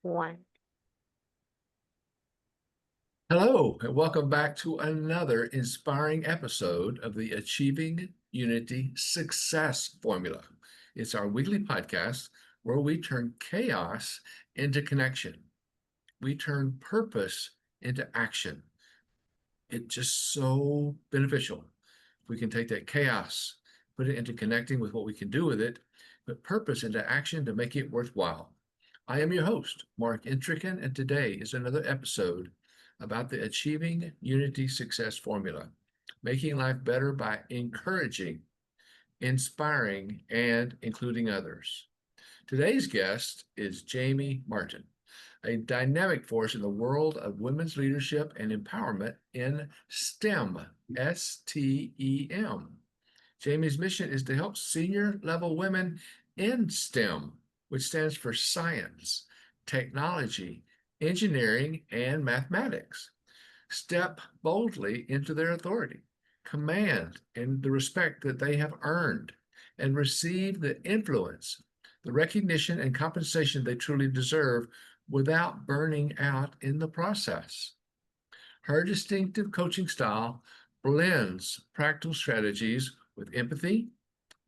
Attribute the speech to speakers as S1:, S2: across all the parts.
S1: 1.
S2: Hello, and welcome back to another inspiring episode of the Achieving Unity Success Formula. It's our weekly podcast where we turn chaos into connection. We turn purpose into action. It's just so beneficial. We can take that chaos, put it into connecting with what we can do with it, put purpose into action to make it worthwhile. I am your host, Mark Intrican, and today is another episode about the Achieving Unity Success Formula, making life better by encouraging, inspiring, and including others. Today's guest is Jamie Martin, a dynamic force in the world of women's leadership and empowerment in STEM, STEM. Jamie's mission is to help senior level women in STEM, which stands for science, technology, engineering, and mathematics, step boldly into their authority, command and the respect that they have earned, and receive the influence, the recognition, and compensation they truly deserve without burning out in the process. Her distinctive coaching style blends practical strategies with empathy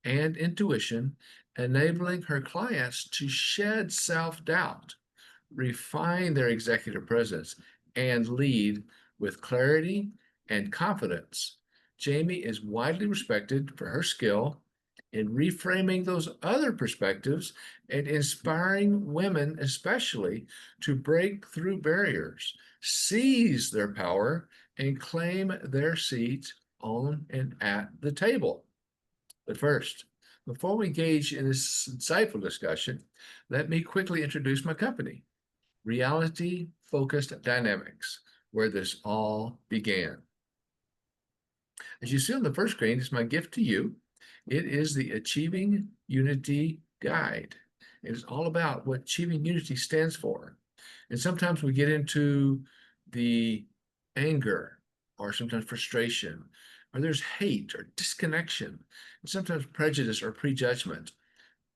S2: and intuition, enabling her clients to shed self-doubt, refine their executive presence, and lead with clarity and confidence. Jamie is widely respected for her skill in reframing those other perspectives and inspiring women, especially, to break through barriers, seize their power, and claim their seats on and at the table. But first, before we engage in this insightful discussion, let me quickly introduce my company, Reality Focused Dynamics, where this all began. As you see on the first screen, it's my gift to you. It is the Achieving Unity Guide. It is all about what Achieving Unity stands for. And sometimes we get into the anger or sometimes frustration, or there's hate or disconnection, and sometimes prejudice or prejudgment.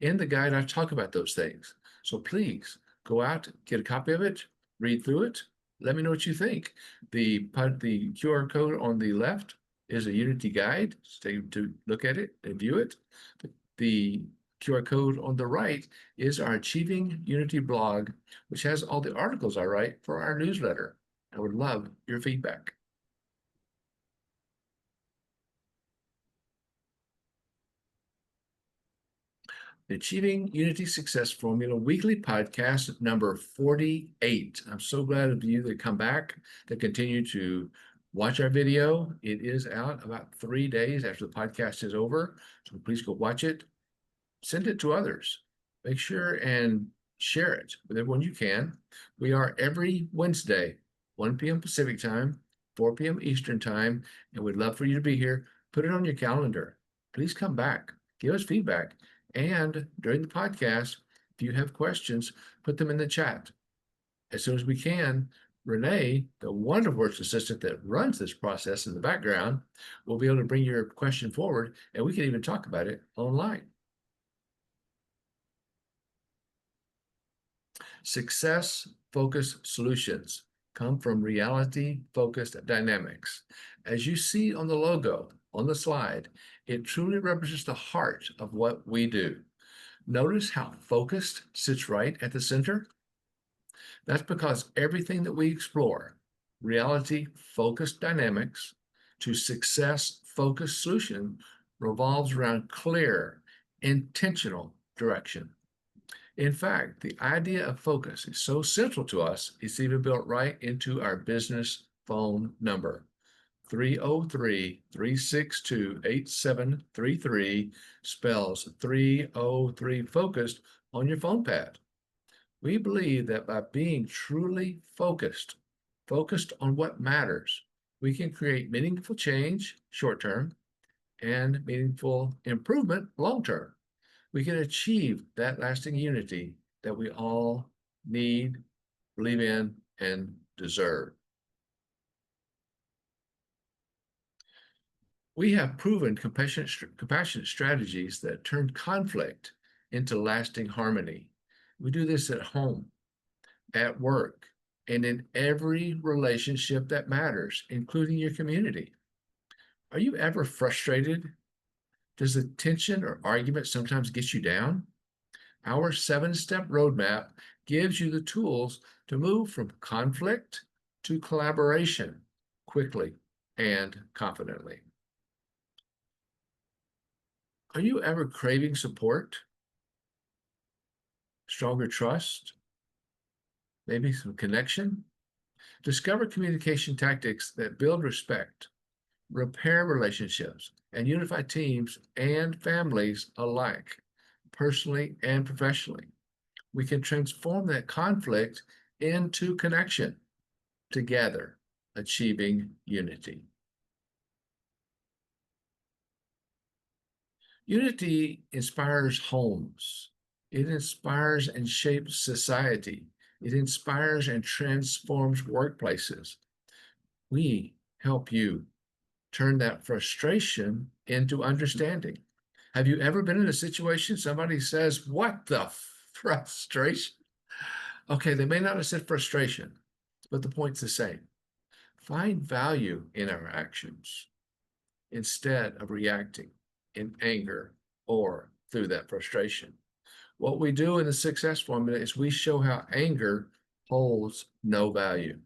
S2: In the guide, I talk about those things. So please go out, get a copy of it, read through it. Let me know what you think. The QR code on the left is a Unity guide. Stay to look at it and view it. The QR code on the right is our Achieving Unity blog, which has all the articles I write for our newsletter. I would love your feedback. The Achieving Unity Success Formula weekly podcast number 48. I'm so glad of you that come back, that continue to watch our video. It is out about 3 days after the podcast is over. So please go watch it. Send it to others. Make sure and share it with everyone you can. We are every Wednesday, 1 p.m. Pacific time, 4 p.m. Eastern time, and we'd love for you to be here. Put it on your calendar. Please come back. Give us feedback. And during the podcast, if you have questions, put them in the chat. As soon as we can, Renee, the wonderful voice assistant that runs this process in the background, will be able to bring your question forward, and we can even talk about it online. Success-focused solutions come from reality-focused dynamics. As you see on the logo on the slide, it truly represents the heart of what we do. Notice how focused sits right at the center? That's because everything that we explore, reality-focused dynamics to success-focused solution, revolves around clear, intentional direction. In fact, the idea of focus is so central to us, it's even built right into our business phone number. 303-362-8733 spells 303 focused on your phone pad. We believe that by being truly focused on what matters, we can create meaningful change short term and meaningful improvement long term. We can achieve that lasting unity that we all need, believe in, and deserve. We have proven compassionate strategies that turn conflict into lasting harmony. We do this at home, at work, and in every relationship that matters, including your community. Are you ever frustrated? Does the tension or argument sometimes get you down? Our 7-step roadmap gives you the tools to move from conflict to collaboration quickly and confidently. Are you ever craving support, stronger trust, maybe some connection? Discover communication tactics that build respect, repair relationships, and unify teams and families alike, personally and professionally. We can transform that conflict into connection, together, achieving unity. Unity inspires homes. It inspires and shapes society. It inspires and transforms workplaces. We help you turn that frustration into understanding. Have you ever been in a situation somebody says, "What the frustration?" Okay, they may not have said frustration, but the point's the same. Find value in our actions instead of reacting in anger or through that frustration. What we do in the success formula is we show how anger holds no value.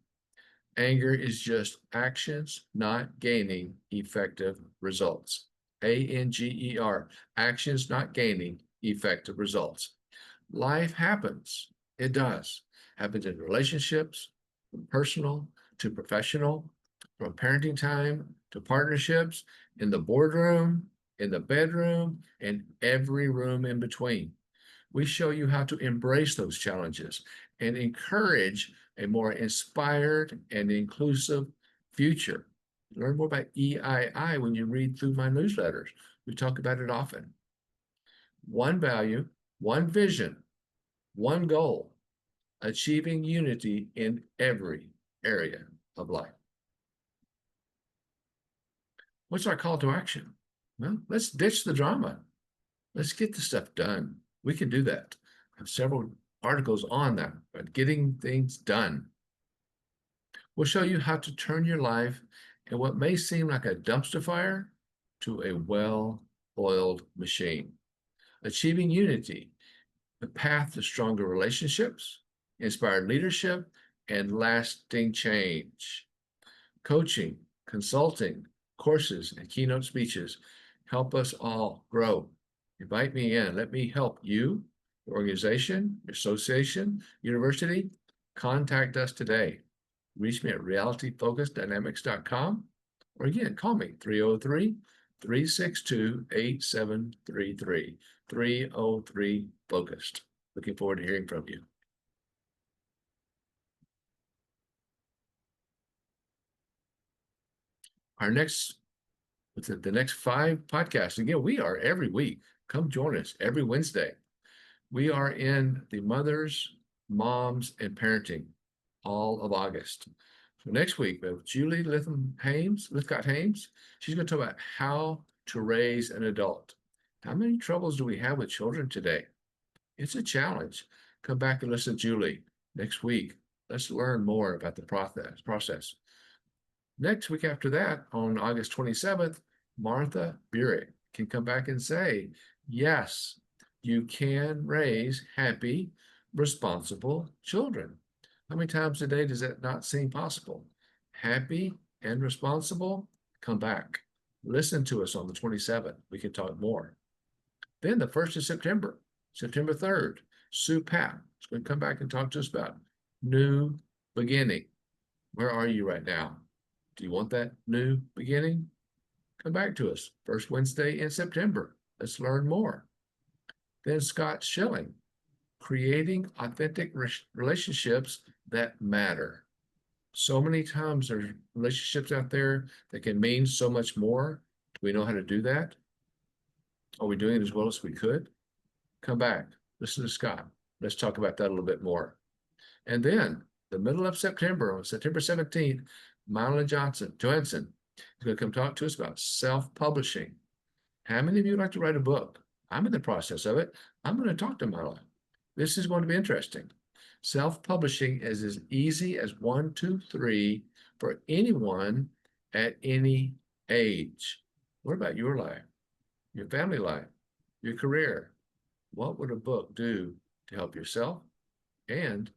S2: Anger is just actions not gaining effective results. ANGER, actions not gaining effective results. Life happens. It does. Happens in relationships, from personal to professional, from parenting time to partnerships, in the boardroom, in the bedroom, and every room in between. We show you how to embrace those challenges and encourage a more inspired and inclusive future. Learn more about EII when you read through my newsletters. We talk about it often. One value, one vision, one goal, achieving unity in every area of life. What's our call to action? Well, let's ditch the drama. Let's get the stuff done. We can do that. I have several articles on that, but getting things done. We'll show you how to turn your life in what may seem like a dumpster fire to a well-oiled machine. Achieving unity, the path to stronger relationships, inspired leadership, and lasting change. Coaching, consulting, courses, and keynote speeches help us all grow. Invite me in. Let me help you, your organization, your association, university. Contact us today. Reach me at realityfocusdynamics.com, or again, call me 303-362-8733, 303-FOCUSED. Looking forward to hearing from you. The next 5 podcasts, again, we are every week. Come join us every Wednesday. We are in the mothers, moms, and parenting all of August. So next week, we have Julie Lithcott-Hames. She's going to talk about how to raise an adult. How many troubles do we have with children today? It's a challenge. Come back and listen to Julie next week. Let's learn more about the process. Next week after that, on August 27th, Martha Burek can come back and say, yes, you can raise happy, responsible children. How many times a day does that not seem possible? Happy and responsible? Come back. Listen to us on the 27th. We can talk more. Then the 1st of September, September 3rd, Sue Papp is going to come back and talk to us about new beginning. Where are you right now? Do you want that new beginning? Come back to us. First Wednesday in September. Let's learn more. Then Scott Schilling, creating authentic relationships that matter. So many times there's relationships out there that can mean so much more. Do we know how to do that? Are we doing it as well as we could? Come back. Listen to Scott. Let's talk about that a little bit more. And then the middle of September, on September 17th, Madeline Johansson is going to come talk to us about self-publishing. How many of you would like to write a book? I'm in the process of it. I'm going to talk to Madeline. This is going to be interesting. Self-publishing is as easy as 1, 2, 3 for anyone at any age. What about your life, your family life, your career? What would a book do to help yourself and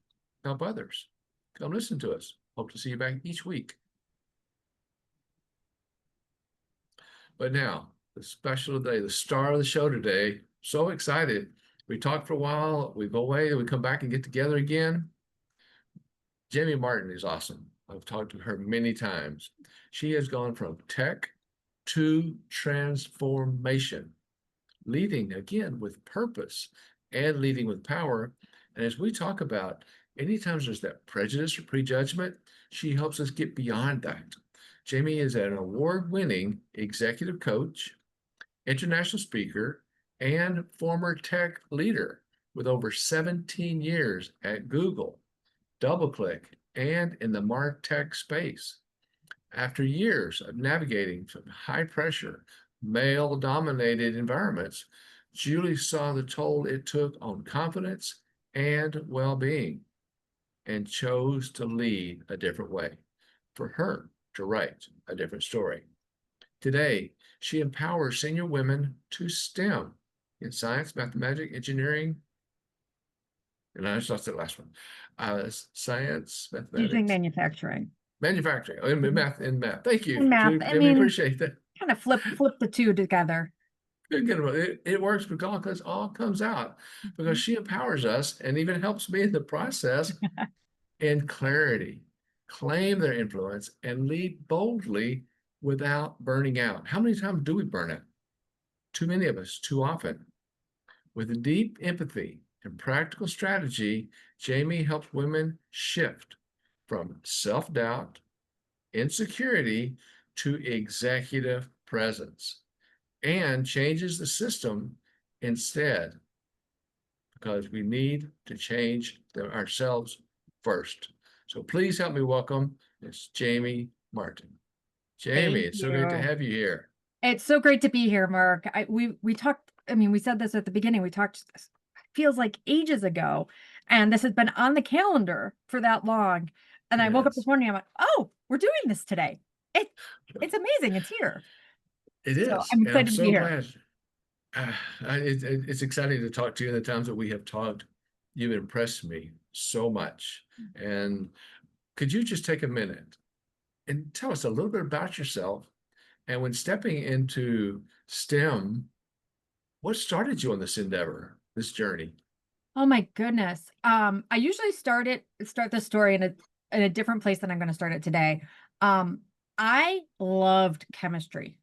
S2: help others? Come listen to us. Hope to see you back each week. But now, the special day, the star of the show today. So excited. We talked for a while, we go away, we come back and get together again. Jamie Martin is awesome. I've talked to her many times. She has gone from tech to transformation, leading again with purpose and leading with power. And as we talk about, anytime there's that prejudice or prejudgment, she helps us get beyond that. Jamie is an award-winning executive coach, international speaker, and former tech leader with over 17 years at Google, DoubleClick, and in the MarTech space. After years of navigating some high-pressure, male-dominated environments, Julie saw the toll it took on confidence and well-being and chose to lead a different way, for her to write a different story. Today, she empowers senior women to STEM in science, mathematics, engineering, and I just lost that last one. Science,
S1: Using
S2: mathematics,
S1: manufacturing.
S2: manufacturing, and math. Thank you,
S1: And math.
S2: Julie.
S1: I
S2: Jamie,
S1: mean,
S2: appreciate that.
S1: kind of flip the two together.
S2: It works because it all comes out because she empowers us and even helps me in the process in clarity, claim their influence, and lead boldly without burning out. How many times do we burn out? Too many of us, too often. With deep empathy and practical strategy, Jamie helps women shift from self-doubt, insecurity to executive presence and changes the system instead because we need to change ourselves first. So please help me welcome Miss Jamie Martin. Jamie,
S1: Thank
S2: it's so great to
S1: you.
S2: have you here.
S1: It's so great to be here, Mark. We talked, I mean, we said this at the beginning. We talked, feels like ages ago, and this has been on the calendar for that long. And I woke up this
S2: Yes,
S1: morning, I'm like, oh, we're doing this today. It's amazing. It's here.
S2: it
S1: So
S2: is.
S1: I'm
S2: And I'm
S1: excited to be
S2: so
S1: here.
S2: glad. It's exciting to talk to you in the times that we have talked. You've impressed me so much. And could you just take a minute and tell us a little bit about yourself? And when stepping into STEM, what started you on this endeavor, this journey?
S1: Oh my goodness. I usually start the story in a different place than I'm going to start it today. I loved chemistry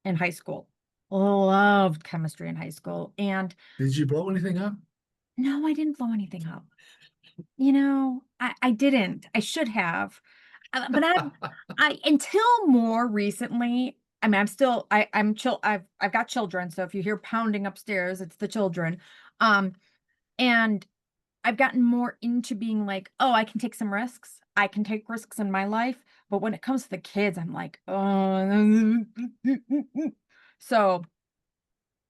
S1: in high school. Loved chemistry in high school. And
S2: Did you blow anything up?
S1: no, I didn't blow anything up. I didn't. I should have. But I until more recently, I mean, I've got children. So if you hear pounding upstairs, it's the children. Um, and I've gotten more into being like, oh, I can take some risks. I can take risks in my life. But when it comes to the kids, I'm like, oh, so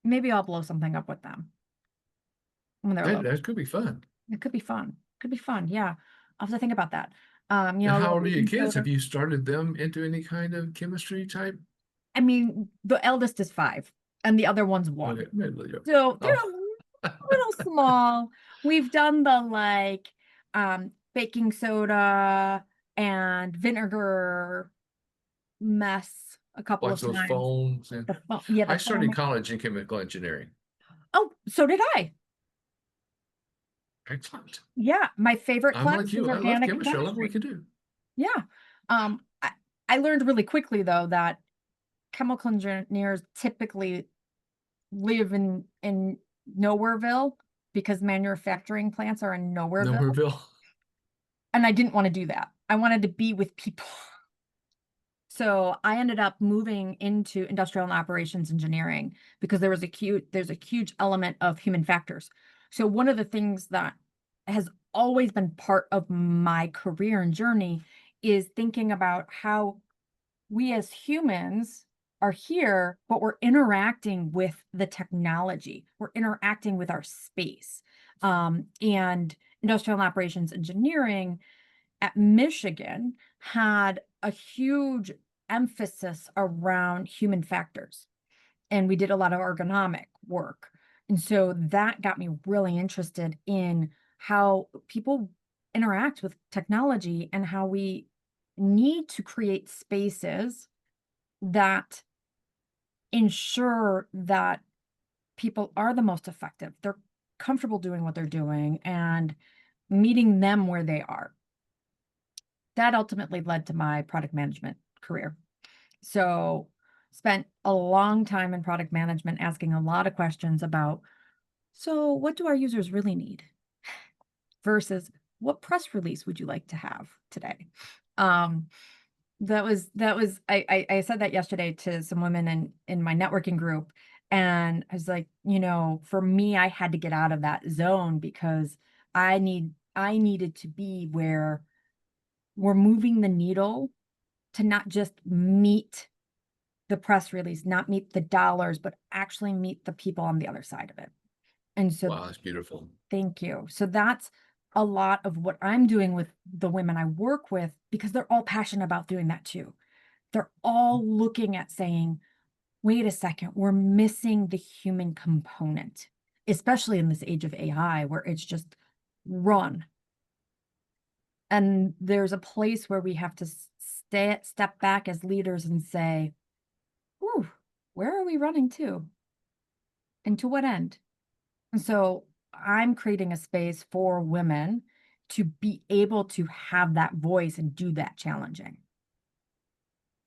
S1: maybe I'll blow something up with them when they're little.
S2: That could be fun.
S1: It could be fun. Could be fun. Yeah. I'll have to think about that.
S2: And
S1: A
S2: how
S1: little
S2: old are your
S1: baking
S2: kids?
S1: soda.
S2: Have you started them into any kind of chemistry type?
S1: I mean, the eldest is 5 and the other one's 1.
S2: Okay.
S1: So they're
S2: Oh,
S1: a little small. We've done the like baking soda and vinegar mess a couple
S2: watch
S1: of
S2: those
S1: times.
S2: phones. And
S1: The
S2: I
S1: foam.
S2: started college in chemical engineering.
S1: Oh, so did I.
S2: Excellent.
S1: Yeah, my favorite
S2: I'm
S1: class
S2: like
S1: was
S2: you. I love
S1: organic
S2: chemistry. I love what we
S1: chemistry.
S2: can do.
S1: Yeah. Um, I, I learned really quickly though that chemical engineers typically live in Nowhereville because manufacturing plants are in Nowhereville.
S2: Nowhereville.
S1: And I didn't want to do that. I wanted to be with people. So I ended up moving into industrial and operations engineering because there's a huge element of human factors. So one of the things that has always been part of my career and journey is thinking about how we as humans are here, but we're interacting with the technology. We're interacting with our space. And industrial operations engineering at Michigan had a huge emphasis around human factors. And we did a lot of ergonomic work. And so that got me really interested in how people interact with technology and how we need to create spaces that ensure that people are the most effective. They're comfortable doing what they're doing and meeting them where they are. That ultimately led to my product management career. So, spent a long time in product management asking a lot of questions about, so what do our users really need versus what press release would you like to have today? Um, that was I said that yesterday to some women in my networking group, and I was like, for me, I had to get out of that zone because I needed to be where we're moving the needle to not just meet the press release, not meet the dollars, but actually meet the people on the other side of it. And so,
S2: Wow, that's beautiful.
S1: thank you. So that's a lot of what I'm doing with the women I work with because they're all passionate about doing that too. They're all looking at saying, wait a second, we're missing the human component, especially in this age of AI where it's just run. And there's a place where we have to step back as leaders and say, whew, where are we running to? And to what end? And so I'm creating a space for women to be able to have that voice and do that challenging.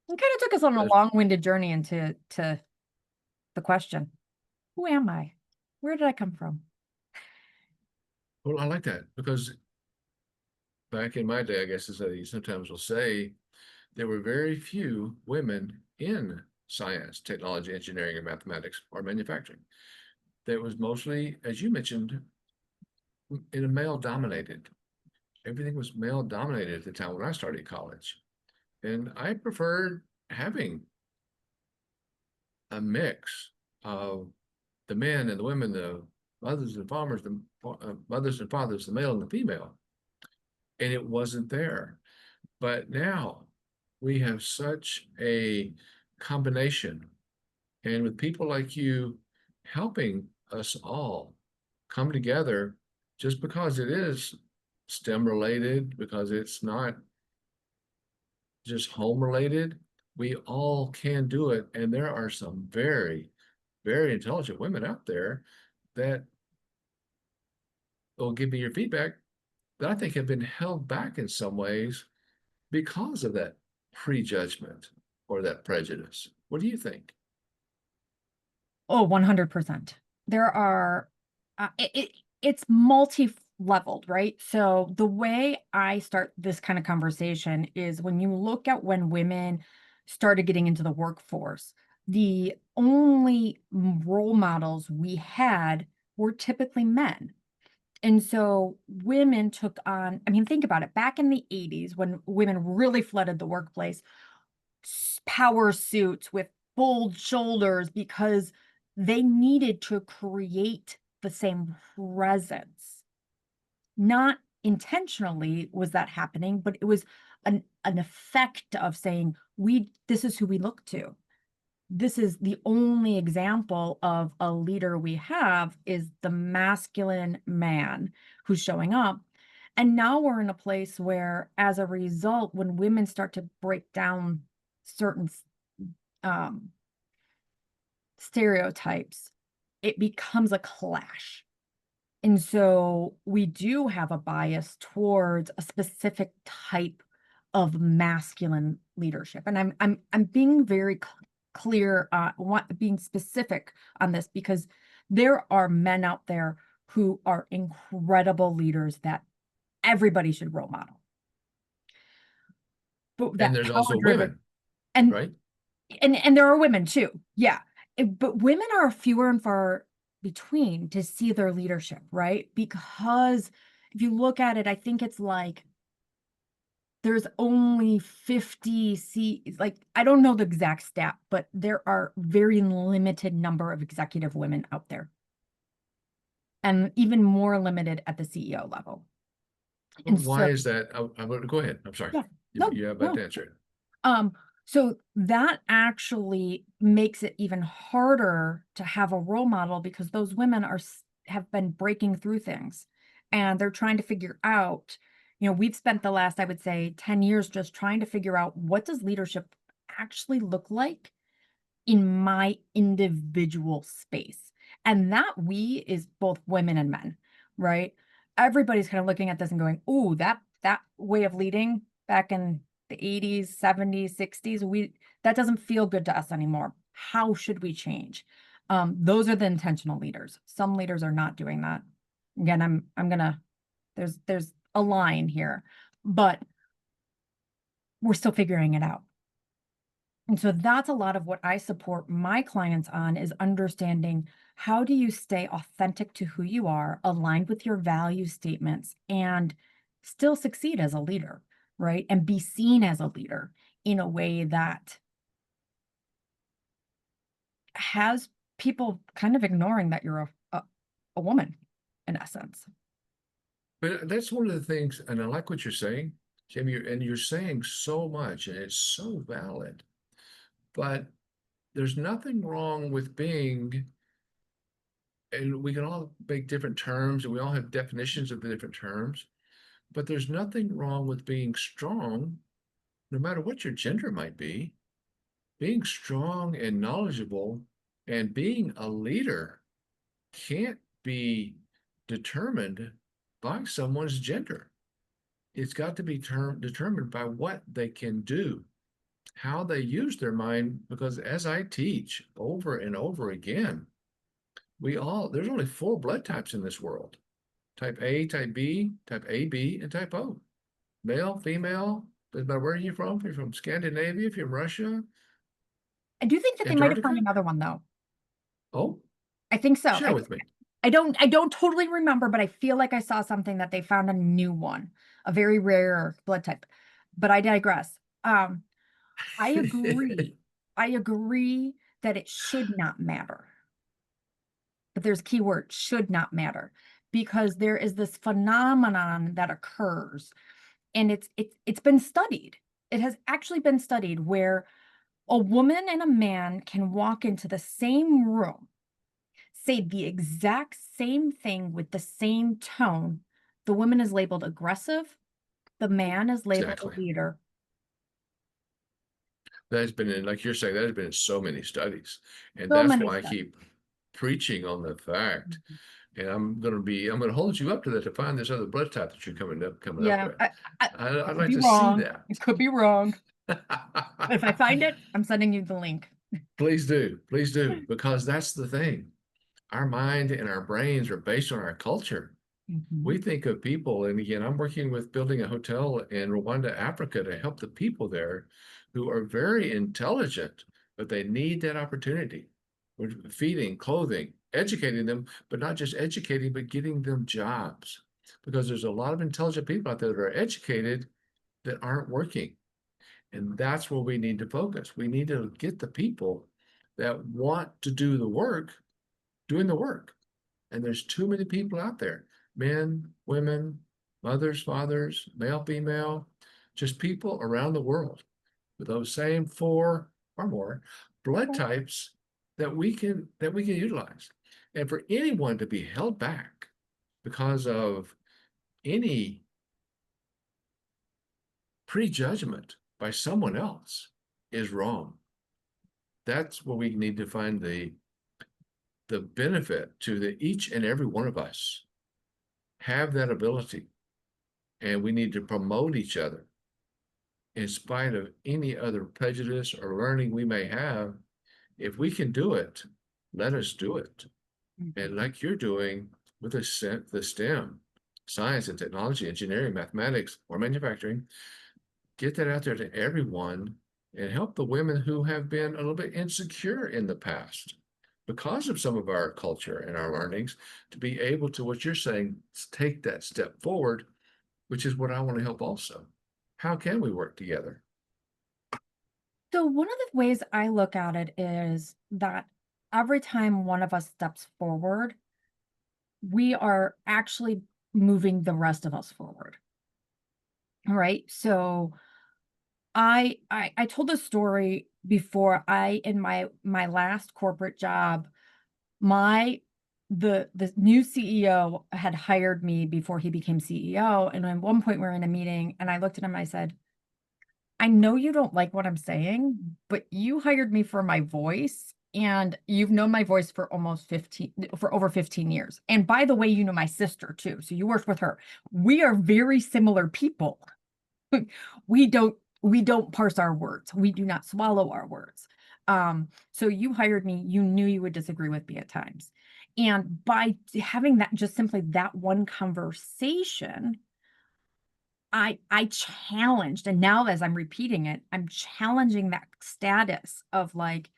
S1: It kind of took us on a
S2: That's,
S1: long-winded journey into the question, who am I? Where did I come from?
S2: well, I like that because back in my day, I guess as they sometimes will say, there were very few women in science, technology, engineering, and mathematics or manufacturing. That was mostly, as you mentioned, in a male dominated. Everything was male dominated at the time when I started college. And I preferred having a mix of the men and the women, the mothers and farmers, the mothers and fathers, the male and the female. And it wasn't there. But now we have such a combination. And with people like you helping us all come together, just because it is STEM related, because it's not just home related, we all can do it. And there are some very, very intelligent women out there that will give me your feedback that I think have been held back in some ways because of that prejudgment or that prejudice. What do you think?
S1: Oh, 100%. There are, it's multi-leveled, right? So the way I start this kind of conversation is when you look at when women started getting into the workforce, the only role models we had were typically men. And so women took on, I mean, think about it, back in the 80s when women really flooded the workplace, power suits with bold shoulders because they needed to create the same presence. Not intentionally was that happening, but it was an effect of saying, this is who we look to. This is the only example of a leader we have is the masculine man who's showing up. And now we're in a place where, as a result, when women start to break down certain um, stereotypes, it becomes a clash. And so we do have a bias towards a specific type of masculine leadership. And I'm being very clear, being specific on this because there are men out there who are incredible leaders that everybody should role model. But
S2: And
S1: that
S2: there's
S1: power
S2: also
S1: driven
S2: women,
S1: and
S2: right?
S1: and there are women too. Yeah. But women are fewer and far between to see their leadership, right? Because if you look at it, I think it's like there's only 50 like I don't know the exact stat, but there are very limited number of executive women out there. And even more limited at the CEO level.
S2: Well,
S1: And
S2: why
S1: so,
S2: is that? I'm gonna go ahead. I'm sorry.
S1: yeah,
S2: You,
S1: no,
S2: you're about
S1: no.
S2: to answer it.
S1: Um, so that actually makes it even harder to have a role model because those women have been breaking through things and they're trying to figure out, we've spent the last, I would say, 10 years just trying to figure out what does leadership actually look like in my individual space. And that we is both women and men, right? Everybody's kind of looking at this and going, "Oh, that way of leading back in the 80s, 70s, 60s, we that doesn't feel good to us anymore. How should we change?" Those are the intentional leaders. Some leaders are not doing that. Again, I'm gonna there's a line here, but we're still figuring it out. And so that's a lot of what I support my clients on is understanding how do you stay authentic to who you are, aligned with your value statements, and still succeed as a leader, right? And be seen as a leader in a way that has people kind of ignoring that you're a woman in essence.
S2: But that's one of the things, and I like what you're saying, Jim. And you're saying so much, and it's so valid. But there's nothing wrong with being, and we can all make different terms, and we all have definitions of the different terms. But there's nothing wrong with being strong, no matter what your gender might be. Being strong and knowledgeable and being a leader can't be determined by someone's gender. It's got to be determined by what they can do, how they use their mind. Because as I teach over and over again, there's only four blood types in this world: type A, type B, type AB, and type O. Male, female, doesn't matter where you're from. If you're from Scandinavia, if you're from Russia,
S1: I do think that they might have found
S2: Antarctica.
S1: another one though.
S2: Oh,
S1: I think so.
S2: share with me.
S1: I don't totally remember, but I feel like I saw something that they found a new one, a very rare blood type. But I digress. I agree. I agree that it should not matter. But there's key word, should not matter, because there is this phenomenon that occurs, and it's been studied. It has actually been studied where a woman and a man can walk into the same room, say the exact same thing with the same tone. The woman is labeled aggressive, the man is labeled a
S2: Exactly.
S1: leader.
S2: That has been in, like you're saying, that has been in so many studies. And
S1: So
S2: that's
S1: many
S2: why I
S1: studies.
S2: keep preaching on the fact.
S1: Mhm.
S2: And I'm going to hold you up to that to find this other blood type that you're coming up
S1: Yeah,
S2: with.
S1: I
S2: I'd
S1: could
S2: like
S1: be
S2: to see
S1: wrong.
S2: that.
S1: It could be wrong. But if I find it, I'm sending you the link.
S2: Please do, because that's the thing. Our mind and our brains are based on our culture. We
S1: Mhm.
S2: think of people, and again, I'm working with building a hotel in Rwanda, Africa, to help the people there who are very intelligent, but they need that opportunity. We're feeding, clothing, educating them, but not just educating, but getting them jobs. Because there's a lot of intelligent people out there that are educated that aren't working. And that's where we need to focus. We need to get the people that want to do the work doing the work. And there's too many people out there, men, women, mothers, fathers, male, female, just people around the world with those same four or more blood
S1: Okay.
S2: types that we can utilize. And for anyone to be held back because of any prejudgment by someone else is wrong. That's where we need to find the benefit to the each and every one of us have that ability, and we need to promote each other in spite of any other prejudice or learning we may have. If we can do it, let us do it. And
S1: Mhm.
S2: like you're doing with the STEM, science and technology, engineering, mathematics, or manufacturing, get that out there to everyone and help the women who have been a little bit insecure in the past because of some of our culture and our learnings to be able to, what you're saying, take that step forward, which is what I want to help also. How can we work together?
S1: So one of the ways I look at it is that every time one of us steps forward, we are actually moving the rest of us forward. All right. So I told a story before. I in my last corporate job, my the new CEO had hired me before he became CEO. And at one point we were in a meeting and I looked at him and I said, I know you don't like what I'm saying, but you hired me for my voice and you've known my voice for for over 15 years. And by the way, you know my sister too. So you worked with her. We are very similar people. We don't parse our words. We do not swallow our words. So you hired me, you knew you would disagree with me at times. And by having that, just simply that one conversation, I challenged, and now as I'm repeating it, I'm challenging that status of like,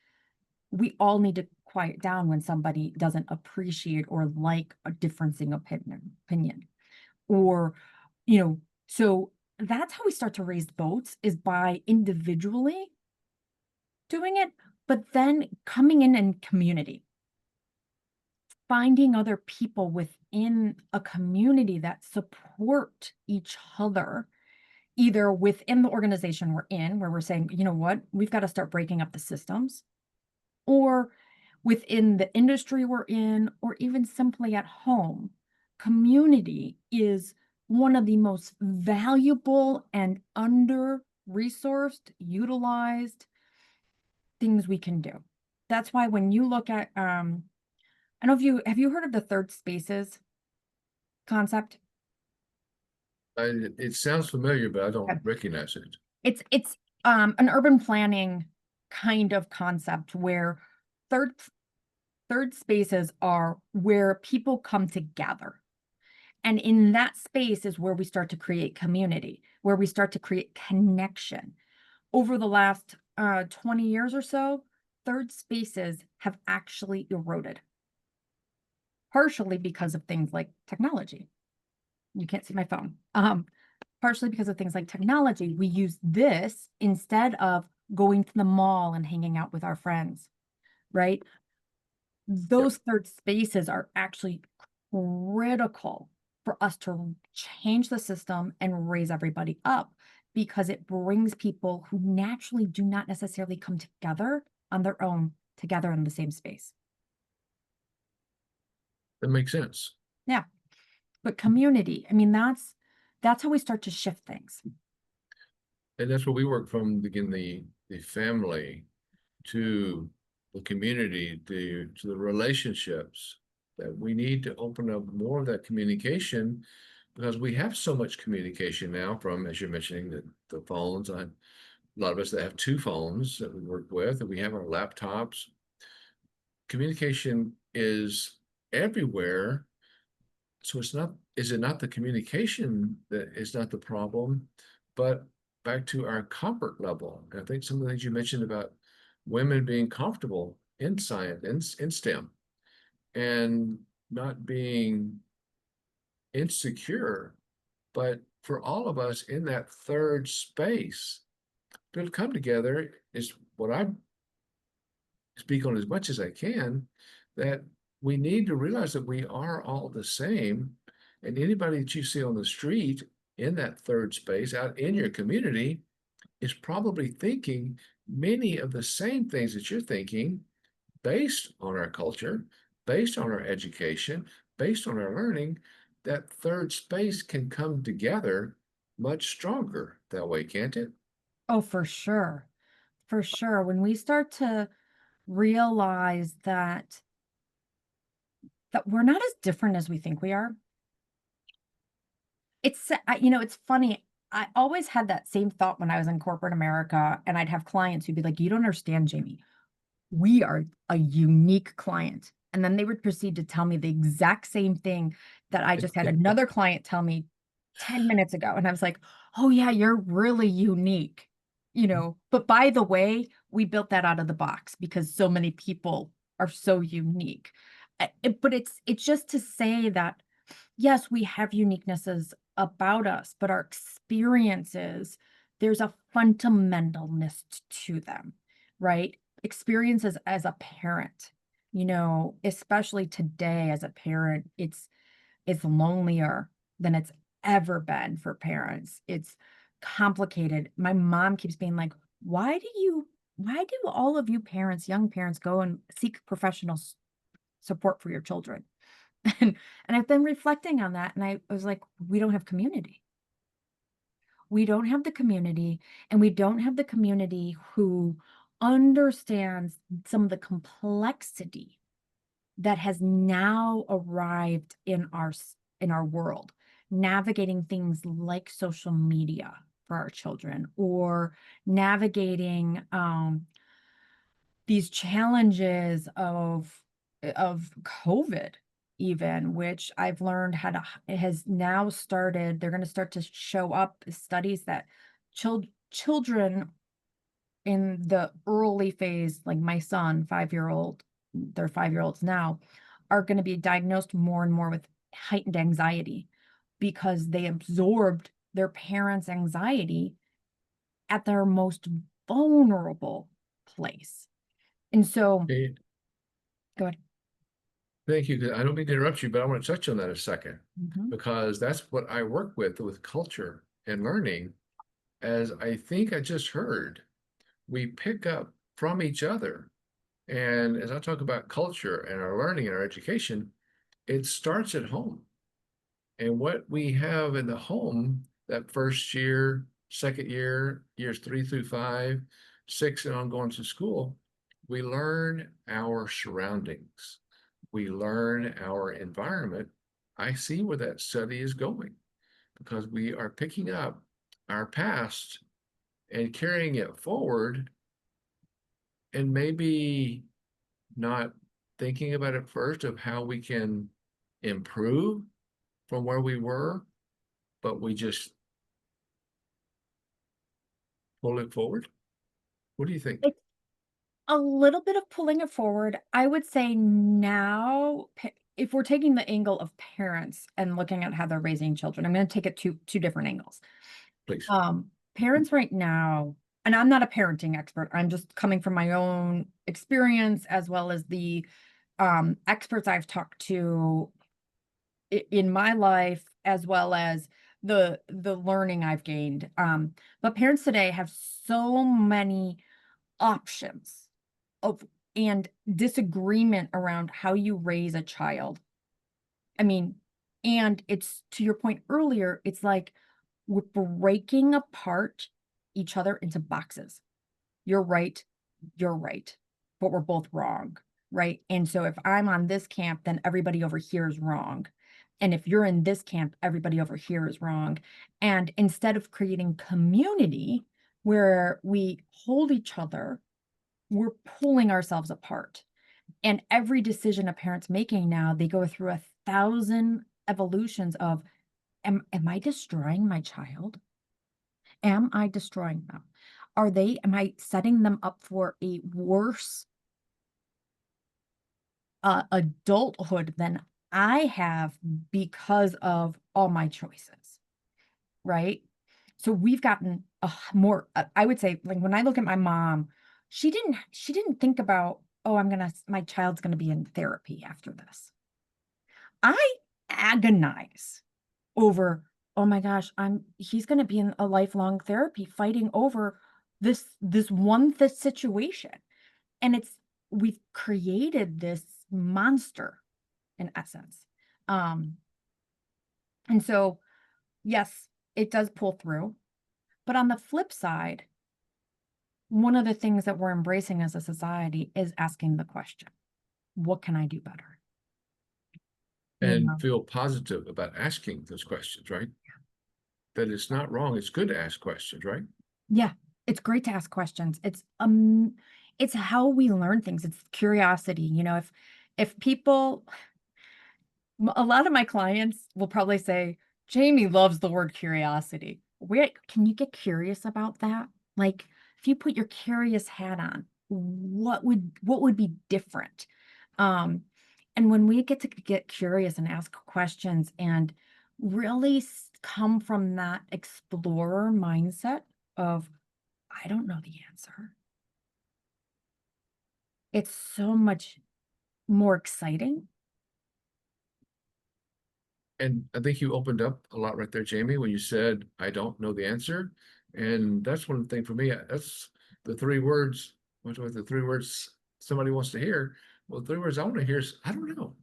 S1: we all need to quiet down when somebody doesn't appreciate or like a differencing opinion. Or, so that's how we start to raise votes, is by individually doing it, but then coming in community, finding other people within a community that support each other, either within the organization we're in, where we're saying, you know what, we've got to start breaking up the systems, or within the industry we're in, or even simply at home. Community is one of the most valuable and under-resourced, utilized things we can do. That's why when you look at, I don't know if you have you heard of the third spaces concept?
S2: It sounds familiar, but I don't
S1: Okay.
S2: recognize it.
S1: It's an urban planning kind of concept where third third spaces are where people come together. And in that space is where we start to create community, where we start to create connection. Over the last 20 years or so, third spaces have actually eroded, partially because of things like technology. You can't see my phone. Partially because of things like technology. We use this instead of going to the mall and hanging out with our friends, right?
S2: Yep.
S1: Those third spaces are actually critical for us to change the system and raise everybody up, because it brings people who naturally do not necessarily come together on their own together in the same space.
S2: That makes sense.
S1: Yeah. But community, I mean, that's how we start to shift things.
S2: And that's where we work from, again, the family to the community, to the relationships, that we need to open up more of that communication, because we have so much communication now from, as you're mentioning, the phones. A lot of us that have two phones that we work with, and we have our laptops. Communication is everywhere. So is it not the communication that is not the problem, but back to our comfort level? And I think some of the things you mentioned about women being comfortable in science, in STEM, and not being insecure, but for all of us in that third space to come together is what I speak on as much as I can, that we need to realize that we are all the same. And anybody that you see on the street in that third space out in your community is probably thinking many of the same things that you're thinking, based on our culture, based on our education, based on our learning. That third space can come together much stronger that way, can't it?
S1: Oh, for sure. For sure. When we start to realize that we're not as different as we think we are. It's funny. I always had that same thought when I was in corporate America, and I'd have clients who'd be like, "You don't understand, Jamie. We are a unique client." And then they would proceed to tell me the exact same thing that I just had another client tell me 10 minutes ago. And I was like, "Oh yeah, you're really unique." But by the way, we built that out of the box because so many people are so unique. But it's just to say that yes, we have uniquenesses about us, but our experiences, there's a fundamentalness to them, right? Experiences as a parent, especially today as a parent, it's lonelier than it's ever been for parents. It's complicated. My mom keeps being like, why do all of you parents, young parents, go and seek professional support for your children? And I've been reflecting on that, and I was like, we don't have community. We don't have the community, and we don't have the community who understands some of the complexity that has now arrived in in our world, navigating things like social media for our children, or navigating these challenges of COVID, even, which I've learned how to it has now started. They're going to start to show up studies that children in the early phase, like my son, 5-year old, they're 5-year olds now, are going to be diagnosed more and more with heightened anxiety because they absorbed their parents' anxiety at their most vulnerable place. And so,
S2: Okay,
S1: go ahead.
S2: thank you. 'Cause I don't mean to interrupt you, but I want to touch on that a second
S1: Mhm.
S2: because that's what I work with culture and learning. As I think I just heard, we pick up from each other. And as I talk about culture and our learning and our education, it starts at home. And what we have in the home that first year, second year, years 3 through 5, 6, and on going to school, we learn our surroundings. We learn our environment. I see where that study is going because we are picking up our past and carrying it forward and maybe not thinking about it first of how we can improve from where we were, but we just pull it forward. What do you think?
S1: It's a little bit of pulling it forward. I would say now, if we're taking the angle of parents and looking at how they're raising children, I'm going to take it two different angles.
S2: Please.
S1: Parents right now, and I'm not a parenting expert, I'm just coming from my own experience as well as the experts I've talked to in my life, as well as the learning I've gained. But parents today have so many options of and disagreement around how you raise a child. I mean, and it's to your point earlier, it's like we're breaking apart each other into boxes. You're right, you're right, but we're both wrong, right? And so if I'm on this camp, then everybody over here is wrong. And if you're in this camp, everybody over here is wrong. And instead of creating community where we hold each other, we're pulling ourselves apart. And every decision a parent's making now, they go through 1,000 evolutions of, am I destroying my child? Am I destroying them? Am I setting them up for a worse adulthood than I have because of all my choices, right? So we've gotten more, I would say, like when I look at my mom, she didn't think about, oh, my child's gonna be in therapy after this. I agonize over, oh my gosh, he's gonna be in a lifelong therapy fighting over this one situation. And we've created this monster in essence. Um, and so yes, it does pull through. But on the flip side, one of the things that we're embracing as a society is asking the question, what can I do better? You
S2: And
S1: know?
S2: feel positive about asking those questions, right? That it's not wrong. It's good to ask questions, right?
S1: Yeah, it's great to ask questions. It's how we learn things. It's curiosity. If people a lot of my clients will probably say, Jamie loves the word curiosity. Wait, can you get curious about that? Like, if you put your curious hat on, what would be different? Um, and when we get to get curious and ask questions and really come from that explorer mindset of, I don't know the answer. It's so much more exciting.
S2: And I think you opened up a lot right there, Jamie, when you said, I don't know the answer. And that's one thing for me. That's the three words, what the three words somebody wants to hear. Well, the three words I want to hear is, I don't know,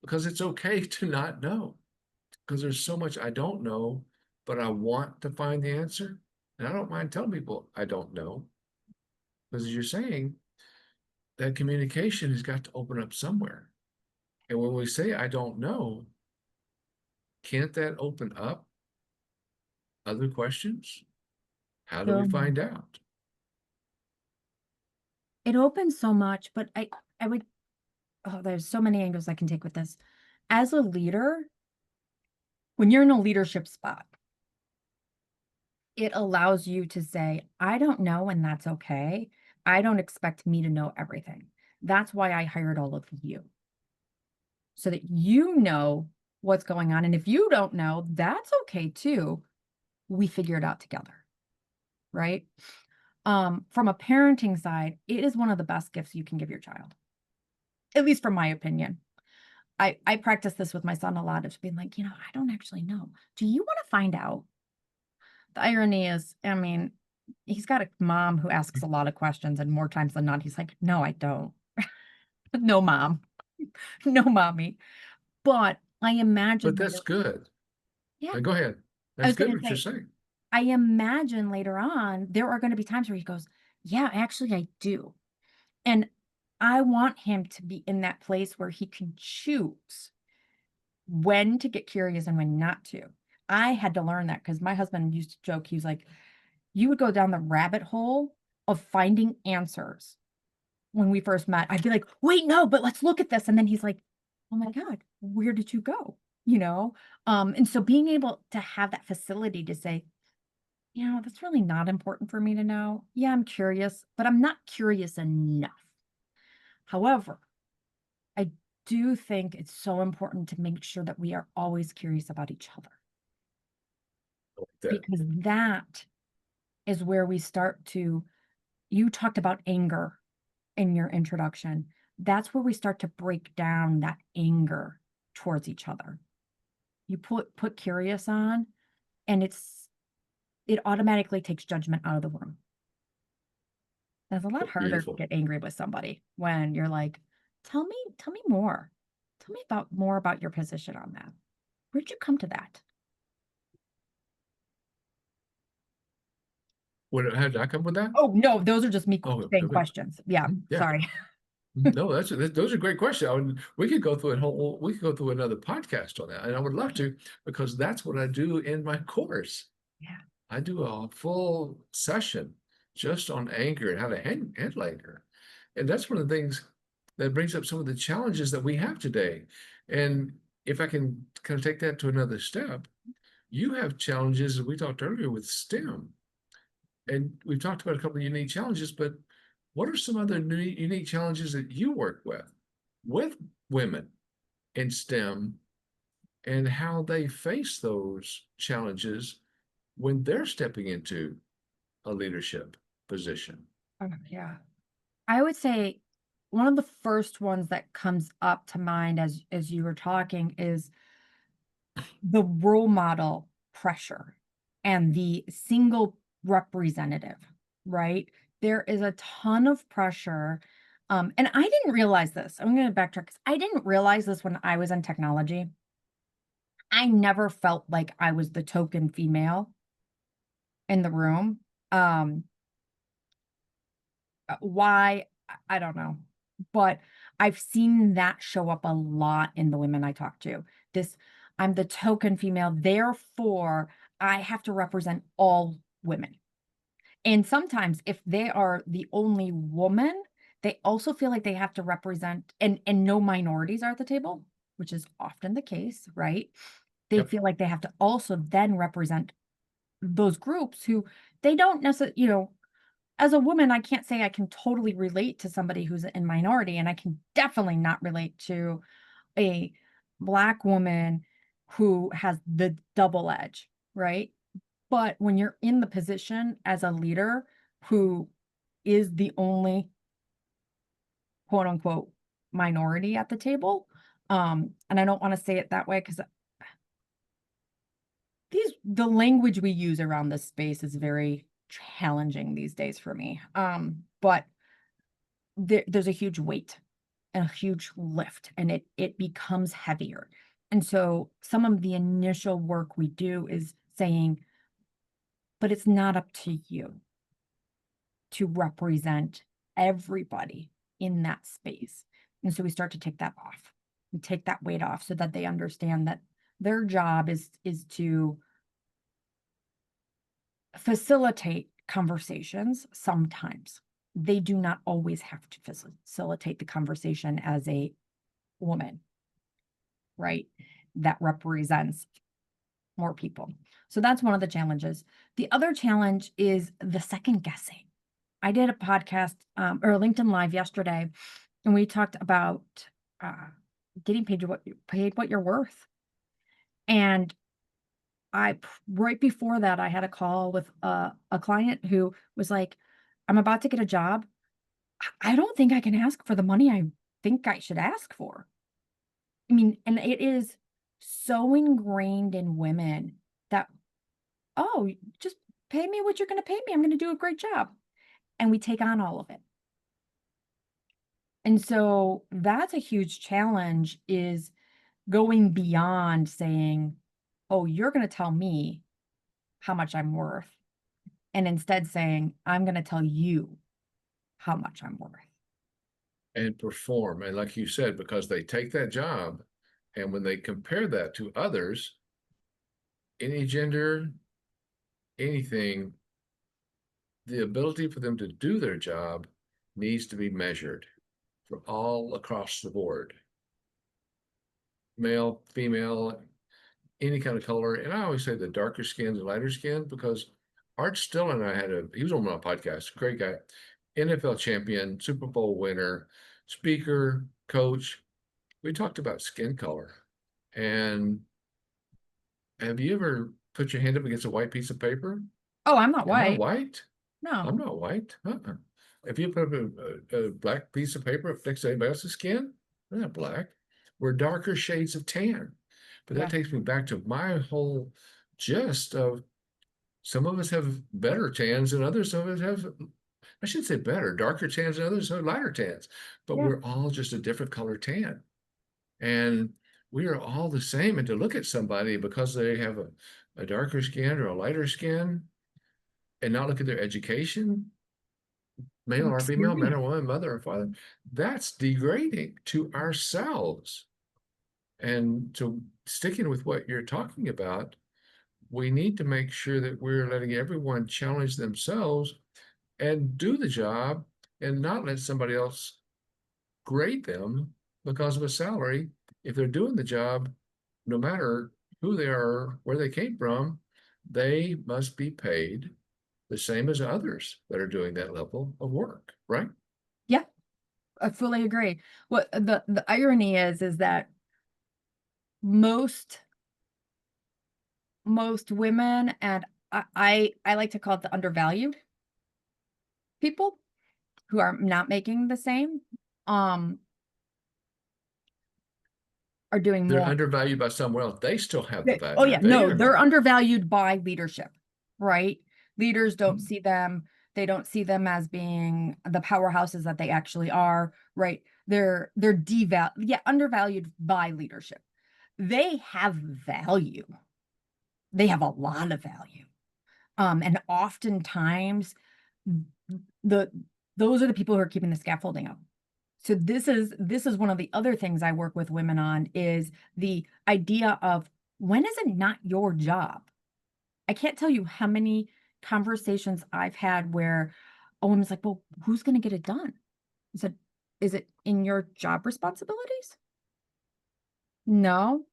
S2: because it's okay to not know, because there's so much I don't know, but I want to find the answer. And I don't mind telling people I don't know, because as you're saying, that communication has got to open up somewhere. And when we say, I don't know, can't that open up other questions? How do we
S1: So
S2: find out?
S1: it opens so much, but I would, oh, there's so many angles I can take with this. As a leader, when you're in a leadership spot, it allows you to say, I don't know, and that's okay. I don't expect me to know everything. That's why I hired all of you, so that you know what's going on. And if you don't know, that's okay too. We figure it out together, right? From a parenting side, it is one of the best gifts you can give your child, at least from my opinion. I practice this with my son a lot of being like, I don't actually know. Do you want to find out? The irony is, I mean, he's got a mom who asks a lot of questions, and more times than not, he's like, no, I don't. No, mom. No, mommy. But I
S2: But
S1: imagine
S2: that's
S1: later,
S2: good.
S1: yeah,
S2: Go ahead.
S1: I
S2: That's
S1: was
S2: good
S1: gonna
S2: what you're
S1: say,
S2: saying.
S1: I imagine later on there are gonna be times where he goes, yeah, actually I do. And I want him to be in that place where he can choose when to get curious and when not to. I had to learn that because my husband used to joke, he was like, you would go down the rabbit hole of finding answers. When we first met, I'd be like, wait, no, but let's look at this. And then he's like, oh my God, where did you go? You know? And so being able to have that facility to say, that's really not important for me to know. Yeah, I'm curious, but I'm not curious enough. However, I do think it's so important to make sure that we are always curious about each other,
S2: Like that.
S1: because that is where we start to, you talked about anger in your introduction. That's where we start to break down that anger towards each other. You put curious on, and it automatically takes judgment out of the room. It's a lot
S2: That's
S1: harder to
S2: beautiful.
S1: get angry with somebody when you're like, tell me more. Tell me more about your position on that. Where'd you come to that?
S2: How did I come with that?
S1: Oh, no, those are just me
S2: Oh,
S1: saying questions. Yeah,
S2: yeah.
S1: sorry.
S2: No, those are great questions. We could go through we could go through another podcast on that, and I would love to, because that's what I do in my course.
S1: Yeah.
S2: I do a full session just on anger and how to handle anger. And that's one of the things that brings up some of the challenges that we have today. And if I can kind of take that to another step, you have challenges, as we talked earlier, with STEM. And we've talked about a couple of unique challenges, but what are some other unique challenges that you work with women in STEM, and how they face those challenges when they're stepping into a leadership position?
S1: Oh, yeah. I would say one of the first ones that comes up to mind as you were talking is the role model pressure and the single representative, right? There is a ton of pressure. And I didn't realize this. I'm going to backtrack 'cause I didn't realize this when I was in technology. I never felt like I was the token female in the room. Um, why? I don't know. But I've seen that show up a lot in the women I talk to. This, I'm the token female, therefore I have to represent all women. And sometimes if they are the only woman, they also feel like they have to represent, and no minorities are at the table, which is often the case, right? They
S2: Yep.
S1: feel like they have to also then represent those groups who they don't necessarily, as a woman, I can't say I can totally relate to somebody who's in minority, and I can definitely not relate to a Black woman who has the double edge, right? But when you're in the position as a leader who is the only quote unquote minority at the table, and I don't want to say it that way because the language we use around this space is very challenging these days for me. But there's a huge weight and a huge lift, and it becomes heavier. And so some of the initial work we do is saying, but it's not up to you to represent everybody in that space. And so we start to take that off. We take that weight off so that they understand that their job is to facilitate conversations sometimes. They do not always have to facilitate the conversation as a woman, right? That represents more people. So that's one of the challenges. The other challenge is the second guessing. I did a podcast or a LinkedIn Live yesterday, and we talked about uh, getting paid what you're worth. And right before that, I had a call with a client who was like, "I'm about to get a job. I don't think I can ask for the money I think I should ask for." I mean, and it is so ingrained in women that, "Oh, just pay me what you're going to pay me. I'm going to do a great job." And we take on all of it. And so that's a huge challenge, is going beyond saying, "Oh, you're going to tell me how much I'm worth," and instead saying, "I'm going to tell you how much I'm worth."
S2: and perform. And like you said, because they take that job, and when they compare that to others, any gender, anything, the ability for them to do their job needs to be measured for all across the board, male, female, any kind of color. And I always say the darker skin, the lighter skin, because Art Still and I he was on my podcast, great guy, NFL champion, Super Bowl winner, speaker, coach. We talked about skin color. And have you ever put your hand up against a white piece of paper?
S1: Oh, I'm not
S2: Am I
S1: white.
S2: white? I'm
S1: No.
S2: not white. If you put up a black piece of paper next to anybody else's skin, they're not black. We're darker shades of tan. But that
S1: Yeah.
S2: takes me back to my whole gist of some of us have better tans and others of us have, I should say better, darker tans and others have lighter tans. But
S1: Yeah.
S2: we're all just a different color tan. And we are all the same. And to look at somebody because they have a darker skin or a lighter skin and not look at their education, male or female, man or
S1: Experience.
S2: woman, mother or father, that's degrading to ourselves. And so, sticking with what you're talking about, we need to make sure that we're letting everyone challenge themselves and do the job and not let somebody else grade them because of a salary. If they're doing the job, no matter who they are, where they came from, they must be paid the same as others that are doing that level of work, right?
S1: Yeah, I fully agree. What the irony is that most most women, and I like to call it the undervalued people who are not making the same, um, are doing
S2: They're
S1: more.
S2: undervalued by someone else. They still have the
S1: Oh
S2: value.
S1: yeah,
S2: They
S1: no,
S2: are
S1: they're
S2: not.
S1: undervalued by leadership, right? Leaders don't
S2: Hmm.
S1: see them, they don't see them as being the powerhouses that they actually are, right? They're yeah, undervalued by leadership. They have value. They have a lot of value. And oftentimes the those are the people who are keeping the scaffolding up. So this is one of the other things I work with women on, is the idea of, when is it not your job? I can't tell you how many conversations I've had where a woman's like, "Well, who's going to get it done?" I said, "Is it in your job responsibilities?" No.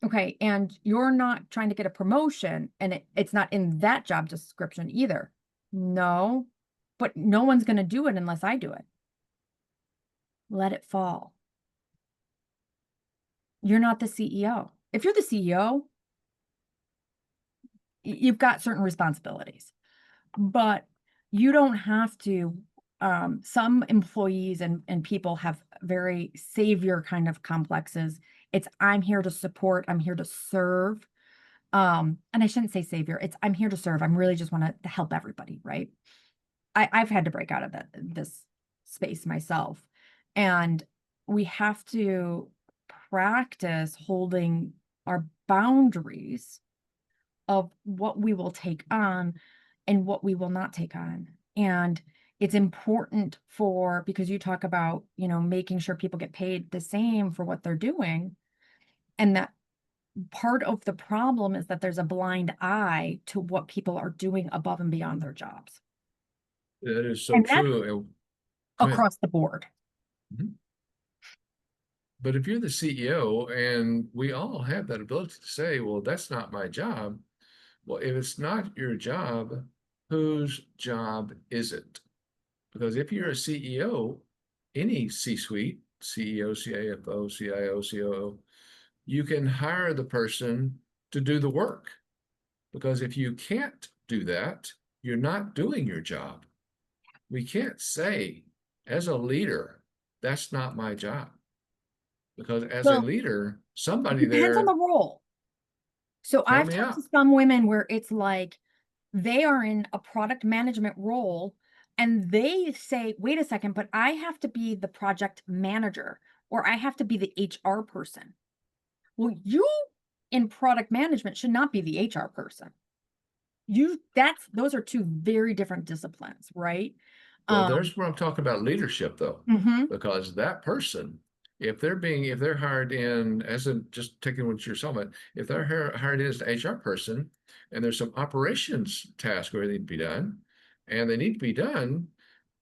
S1: Okay, and you're not trying to get a promotion, and it's not in that job description either. No, but no one's going to do it unless I do it. Let it fall. You're not the CEO. If you're the CEO, you've got certain responsibilities, but you don't have to. Some employees and people have very savior kind of complexes. It's, I'm here to support, I'm here to serve. And I shouldn't say savior. It's I'm here to serve. I'm really just want to help everybody, right? I've had to break out of this space myself. And we have to practice holding our boundaries of what we will take on and what we will not take on. And it's important for because you talk about, making sure people get paid the same for what they're doing. And that part of the problem is that there's a blind eye to what people are doing above and beyond their jobs.
S2: That is so
S1: And that's
S2: true. Go ahead.
S1: across the board.
S2: Mhm. But if you're the CEO and we all have that ability to say, well, that's not my job. Well, if it's not your job, whose job is it? Because if you're a CEO, any C-suite, CEO, CAFO, CIO, COO, you can hire the person to do the work. Because if you can't do that, you're not doing your job. We can't say, as a leader, that's not my job. Because as a
S1: Well,
S2: leader,
S1: it
S2: somebody
S1: depends on the
S2: there,
S1: role. So
S2: help
S1: I've
S2: me
S1: talked to
S2: out.
S1: some women where it's like they are in a product management role and they say, wait a second, but I have to be the project manager or I have to be the HR person. Well, you in product management should not be the HR person. Those are two very different disciplines, right?
S2: Well,
S1: Um,
S2: there's where I'm talking about leadership though,
S1: mhm,
S2: because that person, if they're hired in as in just taking what you're talking about, if they're hired in as the HR person and there's some operations tasks where they need to be done and they need to be done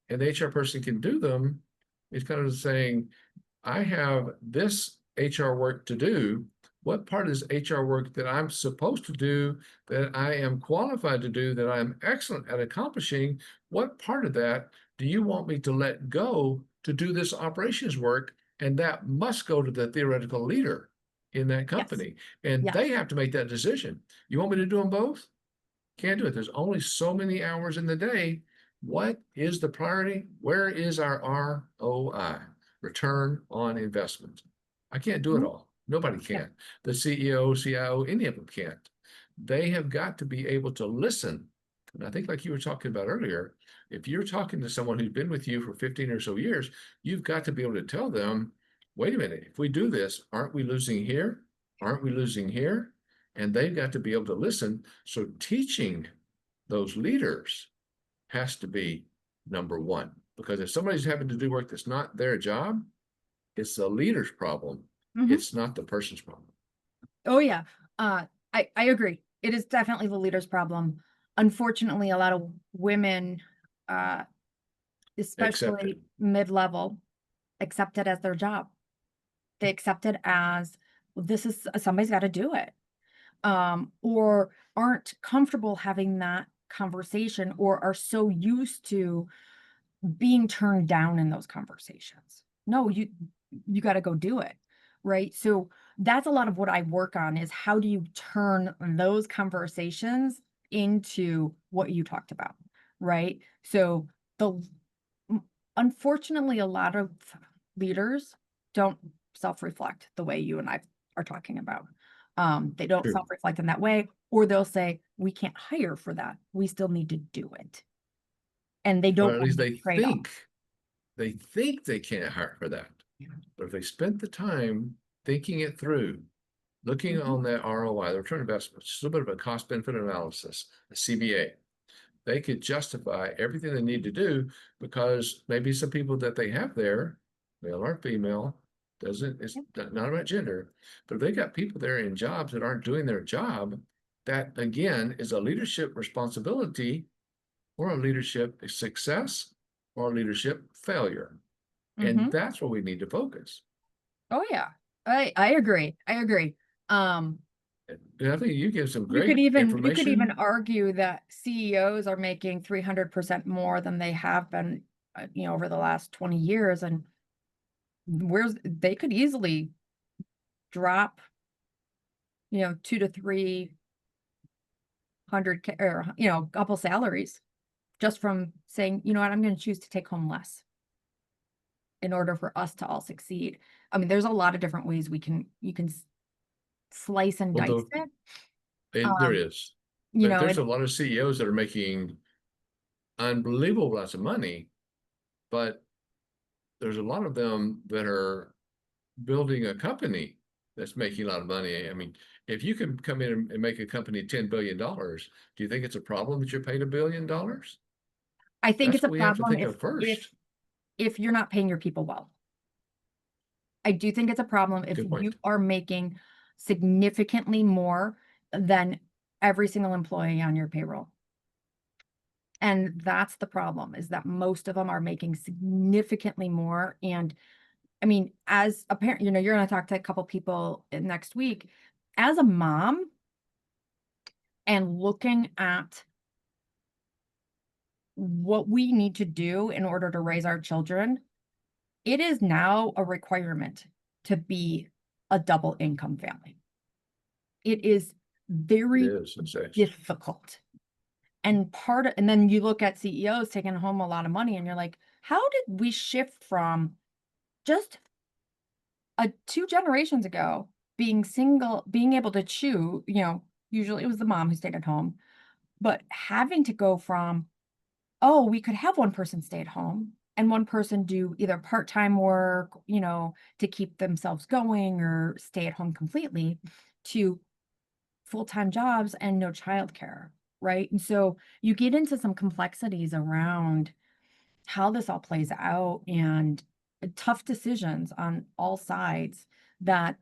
S2: and the HR person can do them, it's kind of saying, I have this HR work to do. What part is HR work that I'm supposed to do, that I am qualified to do, that I'm excellent at accomplishing? What part of that do you want me to let go to do this operations work? And that must go to the theoretical leader in that
S1: yes,
S2: company. And
S1: yes.
S2: they have to make that decision. You want me to do them both? Can't do it. There's only so many hours in the day. What is the priority? Where is our ROI, return on investment? I can't do it
S1: Mhm,
S2: all. Nobody
S1: yeah.
S2: can. The CEO, CIO, any of them can't. They have got to be able to listen. And I think, like you were talking about earlier, if you're talking to someone who's been with you for 15 or so years, you've got to be able to tell them, wait a minute, if we do this, aren't we losing here? Aren't we losing here? And they've got to be able to listen. So teaching those leaders has to be number one. Because if somebody's having to do work that's not their job, it's the leader's problem.
S1: Mhm.
S2: It's not the person's problem.
S1: Oh yeah. I agree. It is definitely the leader's problem. Unfortunately, a lot of women, uh,
S2: Accept
S1: especially
S2: it.
S1: mid-level, accept it as their job. They accept it as well, this is somebody's got to do it. Or aren't comfortable having that conversation or are so used to being turned down in those conversations. No, you got to go do it. Right? So that's a lot of what I work on is how do you turn those conversations into what you talked about, right? So the m- unfortunately a lot of leaders don't self-reflect the way you and I are talking about. They don't
S2: True.
S1: self-reflect in that way, or they'll say, we can't hire for that. We still need to do it. And they
S2: Or
S1: don't
S2: at
S1: want to
S2: least
S1: make trade-off.
S2: they think they can't hire for that. But if they spent the time thinking it through, looking
S1: Mhm.
S2: on that ROI, the return on investment, just a little bit of a cost benefit analysis, a CBA, they could justify everything they need to do because maybe some people that they have there, male or female, doesn't, it's
S1: Yep.
S2: not about gender, but if they got people there in jobs that aren't doing their job, that again is a leadership responsibility or a leadership success or a leadership failure. And
S1: Mhm.
S2: that's where we need to focus.
S1: Oh yeah. I agree. I agree. Um,
S2: And I think you give some
S1: you could
S2: great
S1: even
S2: information.
S1: argue that CEOs are making 300% more than they have been, over the last 20 years. And where's they could easily drop, 2 to 300 or, a couple salaries just from saying, you know what, I'm going to choose to take home less in order for us to all succeed. I mean, there's a lot of different ways you can slice and
S2: Well,
S1: dice
S2: the
S1: it.
S2: There
S1: Um,
S2: is.
S1: you
S2: But
S1: know,
S2: there's
S1: it
S2: a lot of CEOs that are making unbelievable amounts of money, but there's a lot of them that are building a company that's making a lot of money. I mean, if you can come in and make a company $10 billion, do you think it's a problem that you're paid $1 billion?
S1: I think
S2: That's
S1: it's a
S2: what we have to
S1: problem
S2: think of
S1: if
S2: first.
S1: if you're not paying your people well. I do think it's a problem if
S2: Good
S1: you
S2: point.
S1: are making significantly more than every single employee on your payroll. And that's the problem, is that most of them are making significantly more. And I mean, as a parent, you're going to talk to a couple people next week. As a mom and looking at what we need to do in order to raise our children, it is now a requirement to be a double income family. It is
S2: It
S1: very
S2: is.
S1: difficult. And then you look at CEOs taking home a lot of money and you're like, how did we shift from just 2 generations ago being single, being able to chew, usually it was the mom who stayed at home, but having to go from, oh, we could have one person stay at home and one person do either part-time work, to keep themselves going or stay at home completely, to full-time jobs and no childcare, right? And so you get into some complexities around how this all plays out and tough decisions on all sides that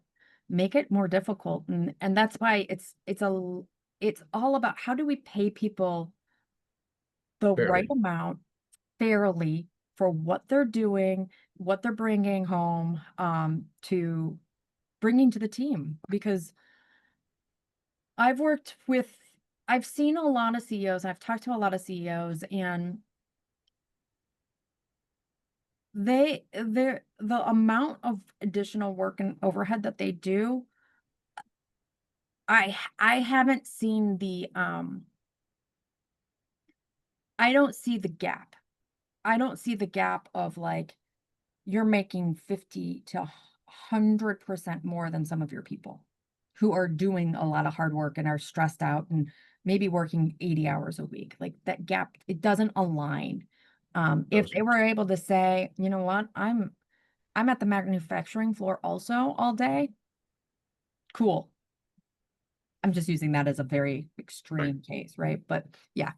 S1: make it more difficult. And that's why it's all about, how do we pay people the right
S2: Fairly.
S1: amount fairly for what they're doing, what they're bringing home, to bringing to the team. Because I've worked with I've seen a lot of CEOs, I've talked to a lot of CEOs, and the amount of additional work and overhead that they do, I haven't seen I don't see the gap. I don't see the gap of, like, you're making 50 to 100% more than some of your people who are doing a lot of hard work and are stressed out and maybe working 80 hours a week. Like, that gap, it doesn't align. If they
S2: Doesn't.
S1: were able to say, you know what, I'm at the manufacturing floor also all day, cool. I'm just using that as a very
S2: Right.
S1: extreme case, right? But yeah.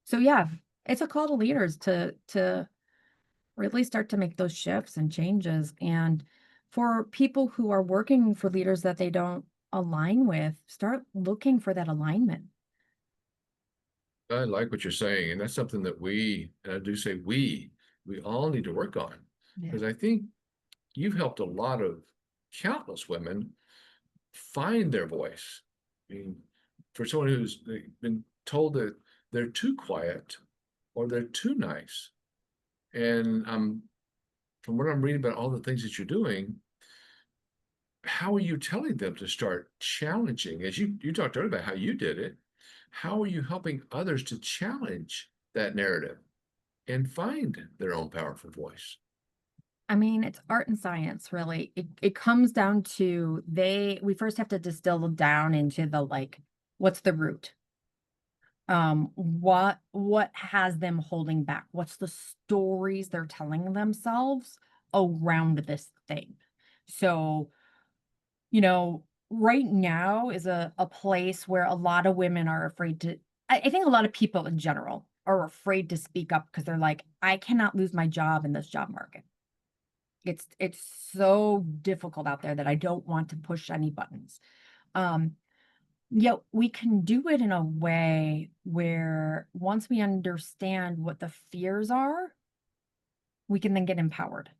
S1: So yeah, it's a call to leaders to really start to make those shifts and changes. And for people who are working for leaders that they don't align with, start looking for that alignment.
S2: I like what you're saying, and that's something that and I do say we all need to work on.
S1: Yeah.
S2: Because I think you've helped a lot of countless women find their voice. I mean, for someone who's been told that they're too quiet or they're too nice, and from what I'm reading about all the things that you're doing, how are you telling them to start challenging? As you talked earlier about how you did it, how are you helping others to challenge that narrative and find their own powerful voice?
S1: I mean, it's art and science, really. It comes down to, we first have to distill down into the, like, what's the root? What has them holding back? What's the stories they're telling themselves around this thing? So, right now is a place where a lot of women are afraid to, I think a lot of people in general are afraid to speak up because they're like, I cannot lose my job in this job market. It's so difficult out there that I don't want to push any buttons. Um, Yet we can do it in a way where once we understand what the fears are, we can then get empowered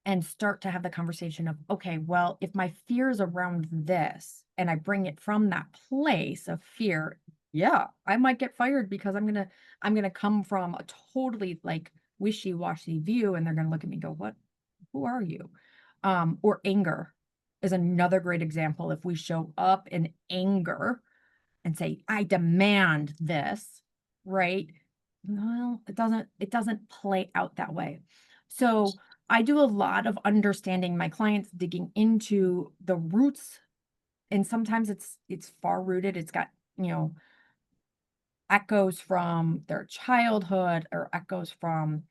S1: and start to have the conversation of, okay, well, if my fear is around this and I bring it from that place of fear, yeah, I might get fired because I'm gonna come from a totally, like, wishy-washy view, and they're gonna look at me and go, what, who are you? Or anger is another great example. If we show up in anger and say, I demand this, right? Well, it doesn't play out that way. So I do a lot of understanding my clients, digging into the roots and sometimes it's far rooted. It's got, you know, echoes from their childhood or echoes from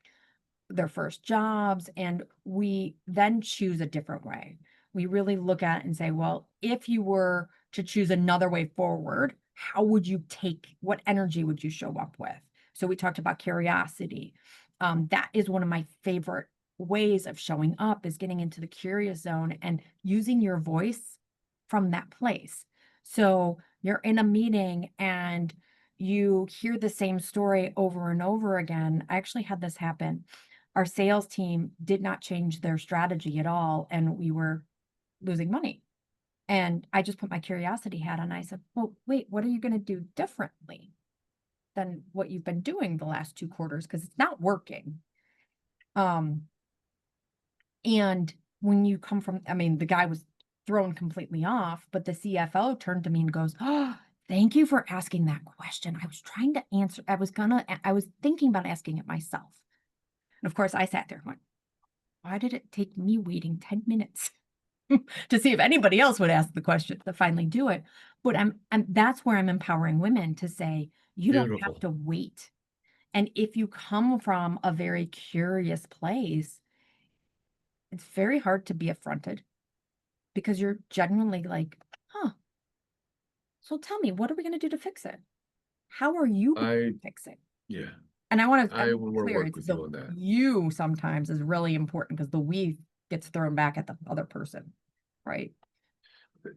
S1: their first jobs, and we then choose a different way. We really look at it and say, well, if you were to choose another way forward, how would you take what energy would you show up with? So we talked about curiosity. That is one of my favorite ways of showing up is getting into the curious zone and using your voice from that place. So you're in a meeting and you hear the same story over and over again. I actually had this happen. Our sales team did not change their strategy at all, and we were losing money. And I just put my curiosity hat on. I said, well, wait, what are you going to do differently than what you've been doing the last 2 quarters? Because it's not working. Um, and when you come from, I mean, the guy was thrown completely off, but the CFO turned to me and goes, oh, thank you for asking that question. I was trying to answer, I was thinking about asking it myself. And of course, I sat there and went, why did it take me waiting 10 minutes to see if anybody else would ask the question to finally do it? But that's where I'm empowering women to say, you don't have
S2: Beautiful.
S1: to wait. And if you come from a very curious place, it's very hard to be affronted because you're genuinely like, huh, so tell me, what are we going to do to fix it? How are you going
S2: I,
S1: to fix it?
S2: yeah,
S1: And I
S2: I
S1: want to
S2: will
S1: be
S2: want to
S1: clear,
S2: work
S1: it's
S2: with
S1: the
S2: you on that.
S1: you sometimes is really important because the we gets thrown back at the other person, right?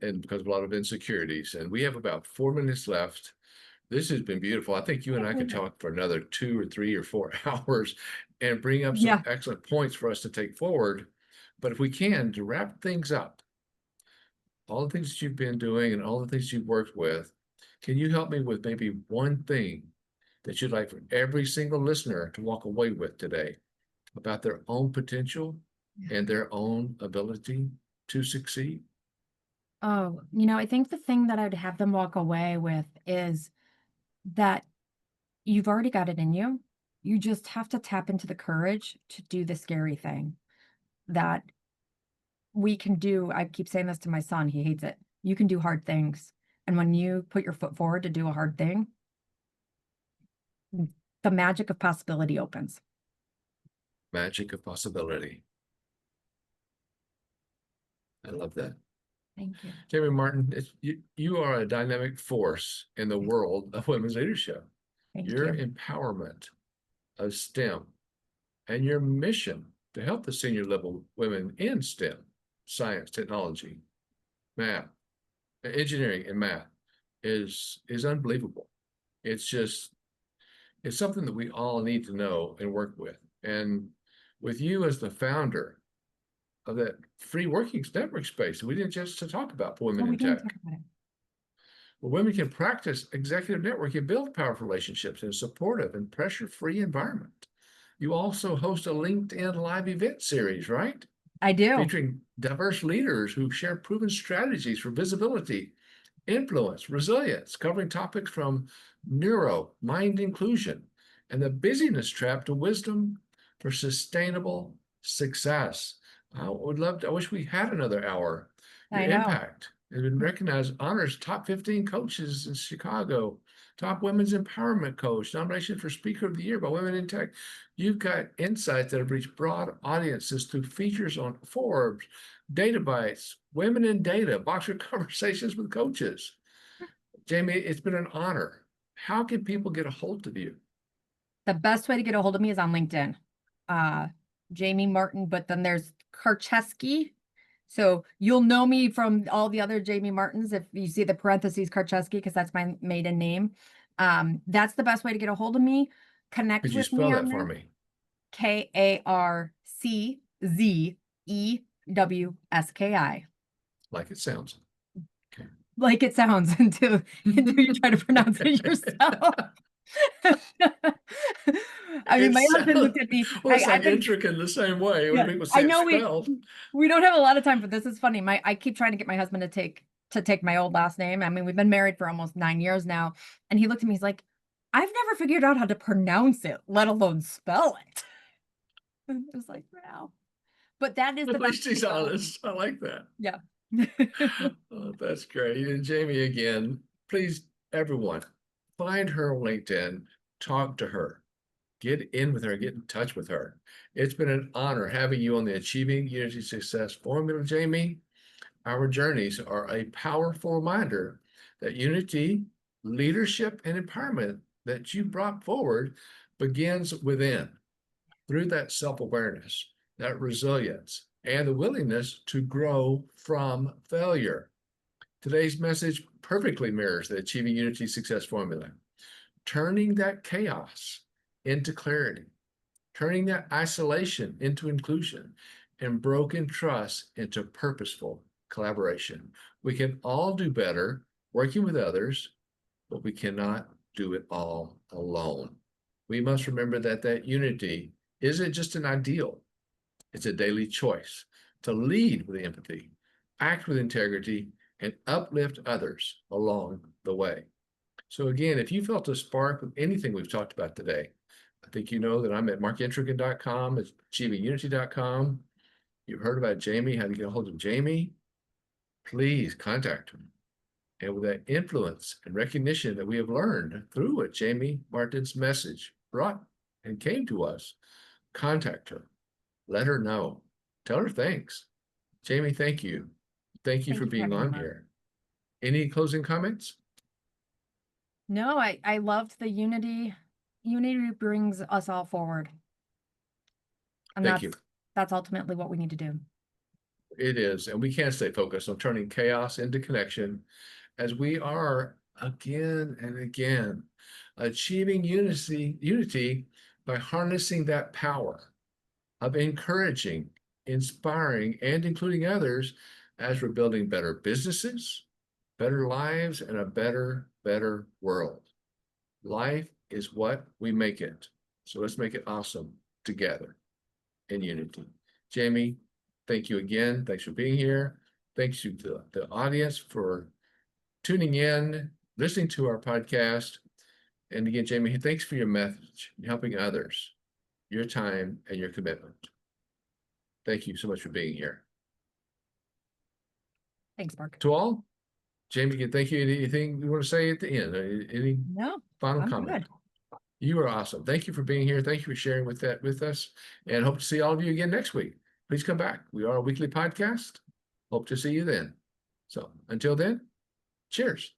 S2: And because of a lot of insecurities. And we have about 4 minutes left. This has been beautiful. I think you and
S1: Can't
S2: I could
S1: believe it.
S2: talk for another 2 or 3 or 4 hours and bring up some
S1: Yeah.
S2: excellent points for us to take forward. But if we can, to wrap things up, all the things that you've been doing and all the things you've worked with, can you help me with maybe one thing that you'd like for every single listener to walk away with today about their own potential and their own ability to succeed?
S1: Oh, you know, I think the thing that I'd have them walk away with is that you've already got it in you. You just have to tap into the courage to do the scary thing that we can do. I keep saying this to my son, he hates it. You can do hard things. And when you put your foot forward to do a hard thing, the magic of possibility opens.
S2: Magic of possibility. I love that.
S1: Thank you.
S2: Jamie Martin, you are a dynamic force in the world of women's leadership.
S1: Thank
S2: Your
S1: you.
S2: empowerment of STEM and your mission to help the senior level women in STEM, science, technology, math, engineering, and math is unbelievable. It's just it's something that we all need to know and work with. And with you as the founder of that free working network space, we didn't just to talk about for
S1: Oh,
S2: women
S1: we
S2: in
S1: didn't talk
S2: tech.
S1: about it.
S2: Where women can practice executive networking and build powerful relationships in a supportive and pressure-free environment. You also host a LinkedIn live event series, right?
S1: I do.
S2: Featuring diverse leaders who share proven strategies for visibility, influence, resilience, covering topics from neuro, mind inclusion, and the busyness trap to wisdom for sustainable success. I wish we had another hour. Your
S1: I know.
S2: impact has been recognized, honors top 15 coaches in Chicago, top women's empowerment coach, nomination for Speaker of the Year by Women in Tech. You've got insights that have reached broad audiences through features on Forbes, Data Bites, Women in Data, Boxer Conversations with Coaches. Jamie, it's been an honor. How can people get a hold of you?
S1: The best way to get a hold of me is on LinkedIn. Uh, Jamie Martin, but then there's Karcheski. So you'll know me from all the other Jamie Martins if you see the parentheses Karcheski, because that's my maiden name. That's the best way to get a hold of me. Connect
S2: Could you
S1: with me
S2: spell
S1: on
S2: that for
S1: there.
S2: me?
S1: Karczewski.
S2: Like it sounds. Okay.
S1: Like it sounds until you try to pronounce it yourself. I mean,
S2: It
S1: my husband
S2: sounds,
S1: looked at me.
S2: well, it's
S1: I've
S2: like
S1: been,
S2: intricate in the same way when
S1: yeah,
S2: people
S1: I
S2: say it
S1: know
S2: spelled.
S1: we don't have a lot of time for this. It's funny. I keep trying to get my husband to take my old last name. I mean, we've been married for almost 9 years now, and he looked at me. He's like, "I've never figured out how to pronounce it, let alone spell it." And it was like, wow. But that is the
S2: At
S1: best
S2: least
S1: way to
S2: he's
S1: get a hold of me.
S2: honest. I like that.
S1: Yeah.
S2: Oh, that's great. And Jamie, again, please, everyone, find her on LinkedIn, talk to her, get in with her, get in touch with her. It's been an honor having you on the Achieving Unity Success Formula, Jamie. Our journeys are a powerful reminder that unity, leadership, and empowerment that you brought forward begins within through that self awareness, that resilience, and the willingness to grow from failure. Today's message perfectly mirrors the Achieving Unity Success Formula, turning that chaos into clarity, turning that isolation into inclusion, and broken trust into purposeful collaboration. We can all do better working with others, but we cannot do it all alone. We must remember that unity isn't just an ideal, it's a daily choice to lead with empathy, act with integrity, and uplift others along the way. So again, if you felt a spark with anything we've talked about today, I think you know that I'm at markentrigan.com, at achievingunity.com. You've heard about Jamie, how to get a hold of Jamie. Please contact him. And with that influence and recognition that we have learned through what Jamie Martin's message brought and came to us, contact her. Let her know. Tell her thanks. Jamie, thank you. Thank you
S1: Thank
S2: for
S1: you for
S2: being
S1: having me,
S2: on
S1: Mark.
S2: here. Any closing comments?
S1: No, I loved the unity. Unity brings us all forward. And
S2: Thank you.
S1: that's ultimately what we need to do.
S2: It is. And we can't stay focused on turning chaos into connection as we are again and again achieving unity by harnessing that power of encouraging, inspiring, and including others as we're building better businesses, better lives, and a better world. Life is what we make it. So let's make it awesome together in unity. Jamie, thank you again. Thanks for being here. Thanks to the audience for tuning in, listening to our podcast. And again, Jamie, thanks for your message, helping others, your time, and your commitment. Thank you so much for being here.
S1: Thanks, Mark.
S2: To all, Jamie, again, thank you. Anything you want to say at the end? Any
S1: No,
S2: final
S1: I'm
S2: comment?
S1: good.
S2: You are awesome. Thank you for being here. Thank you for sharing with us, and hope to see all of you again next week. Please come back. We are a weekly podcast. Hope to see you then. So until then, cheers.